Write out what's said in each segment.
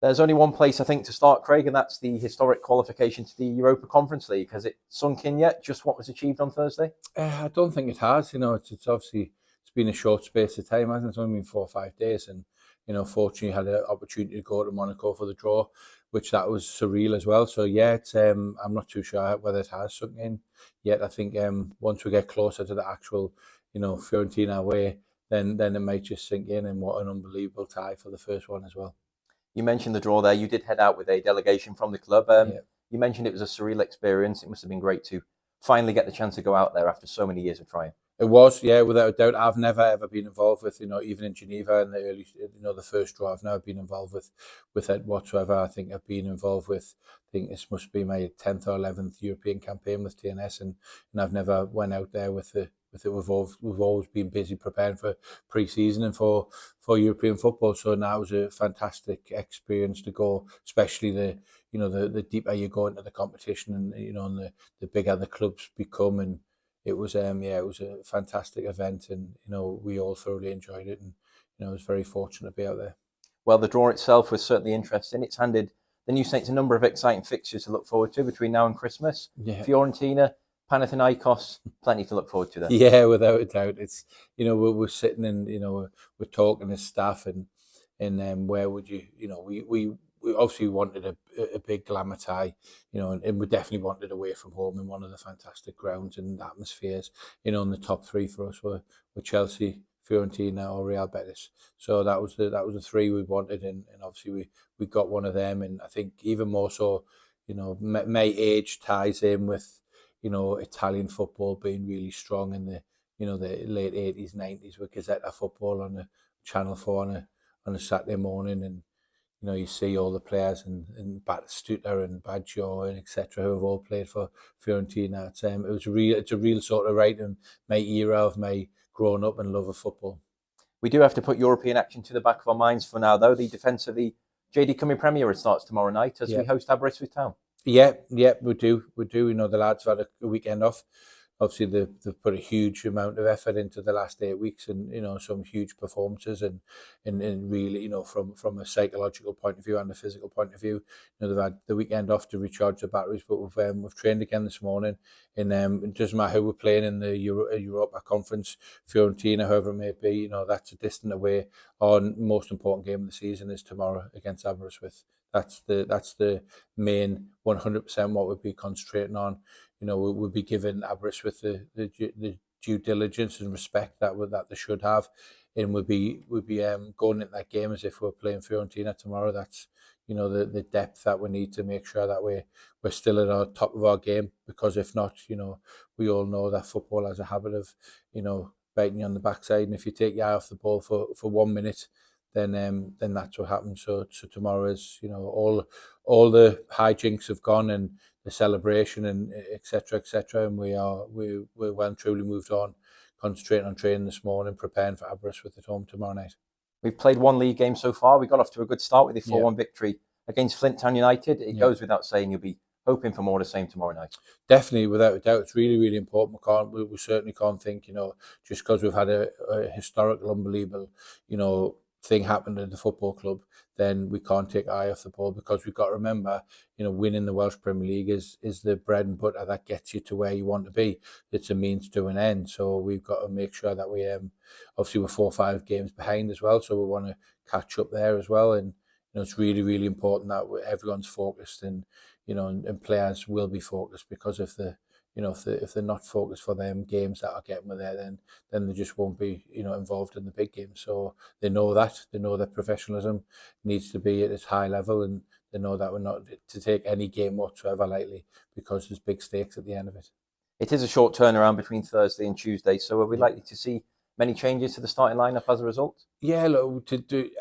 There's only one place, I think, to start, Craig, and that's the historic qualification to the Europa Conference League. Has it sunk in yet, just what was achieved on Thursday? I don't think it has. It's obviously it's been a short space of time, hasn't it? It's only been 4 or 5 days, and fortunately had an opportunity to go to Monaco for the draw, which that was surreal as well. So yeah, it's I'm not too sure whether it has sunk in yet. I think once we get closer to the actual, Fiorentina away, then it might just sink in. And what an unbelievable tie for the first one as well. You mentioned the draw there. You did head out with a delegation from the club. Yeah. You mentioned it was a surreal experience. It must have been great to finally get the chance to go out there after so many years of trying. It was, yeah, without a doubt. I've never ever been involved with, even in Geneva in the early, the first draw. I've never been involved with it whatsoever. I think I've been involved with. I think this must be my 10th or 11th European campaign with TNS, and I've never went out there with it. We've always been busy preparing for pre-season and for European football. So now it was a fantastic experience to go, especially the deeper you go into the competition, and and the bigger the clubs become. And it was it was a fantastic event, and we all thoroughly enjoyed it, and I was very fortunate to be out there. Well, the draw itself was certainly interesting. It's handed the new Saints a number of exciting fixtures to look forward to between now and Christmas. Yeah. Fiorentina, Panathinaikos, plenty to look forward to there. Yeah, without a doubt. It's we're sitting and we're talking as staff, and where would we obviously wanted a big glamour tie, and we definitely wanted away from home in one of the fantastic grounds and atmospheres. And the top three for us were Chelsea, Fiorentina, or Real Betis. So that was the three we wanted, and obviously we got one of them. And I think even more so, my age ties in with Italian football being really strong in the the late 80s, 90s with Gazzetta football on the Channel 4 on a Saturday morning, and you see all the players and Batistuta and Baggio and etc. who have all played for Fiorentina. It's a real sort of right in my era of my growing up and love of football. We do have to put European action to the back of our minds for now, though. The defence of the JD Cumming Premier starts tomorrow night as we host Aberystwyth Town. Yeah, we do. The lads have had a weekend off. Obviously, they've put a huge amount of effort into the last 8 weeks, and some huge performances, and really from a psychological point of view and a physical point of view, they've had the weekend off to recharge the batteries. But we've trained again this morning, and it doesn't matter who we're playing in the Europa Conference, Fiorentina, whoever it may be. That's a distant away. Our most important game of the season is tomorrow against Aberystwyth. That's the main 100% what we'll be concentrating on. We'll be giving Aberystwyth the due diligence and respect that they should have, and we'll be going into that game as if we're playing Fiorentina tomorrow. That's the depth that we need to make sure that we're still at our top of our game, because if not, we all know that football has a habit of biting you on the backside, and if you take your eye off the ball for 1 minute, then that's what happens. So tomorrow is all the hijinks have gone, and the celebration and etc., and we're well and truly moved on, concentrating on training this morning, preparing for Aberystwyth at home tomorrow night. We've played one league game so far. We got off to a good start with a 4-1 victory against Flint Town United. It goes without saying you'll be hoping for more of the same tomorrow night. Definitely, without a doubt. It's really, really important. We certainly can't think, just because we've had a historical, unbelievable, thing happened at the football club, then we can't take our eye off the ball, because we've got to remember, winning the Welsh Premier League is the bread and butter that gets you to where you want to be. It's a means to an end. So we've got to make sure that we obviously we're 4 or 5 games behind as well, so we want to catch up there as well. And it's really, really important that everyone's focused, and and players will be focused, because if they're not focused for them games that are getting with there, then they just won't be involved in the big games. So they know that professionalism needs to be at its high level, and they know that we're not to take any game whatsoever lightly, because there's big stakes at the end of it. It is a short turnaround between Thursday and Tuesday, so are we likely to see many changes to the starting lineup as a result? Yeah, look,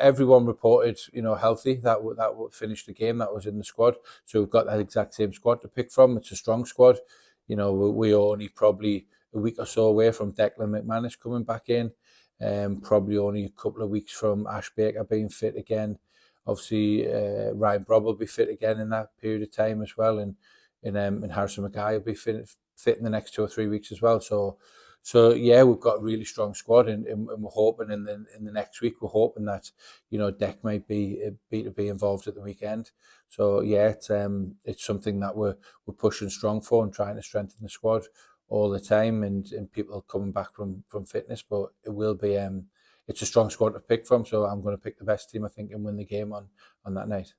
everyone reported, healthy that would finish the game that was in the squad. So we've got that exact same squad to pick from. It's a strong squad. We're only probably a week or so away from Declan McManus coming back in. Probably only a couple of weeks from Ash Baker being fit again. Obviously, Ryan Brobb will be fit again in that period of time as well, and Harrison Mackay will be fit in the next 2 or 3 weeks as well. So So yeah, we've got a really strong squad, and we're hoping in the next week, we're hoping that Deck might be to be involved at the weekend. So yeah, it's something that we're pushing strong for and trying to strengthen the squad all the time, and people coming back from fitness. But it will be it's a strong squad to pick from. So I'm going to pick the best team, I think, and win the game on that night.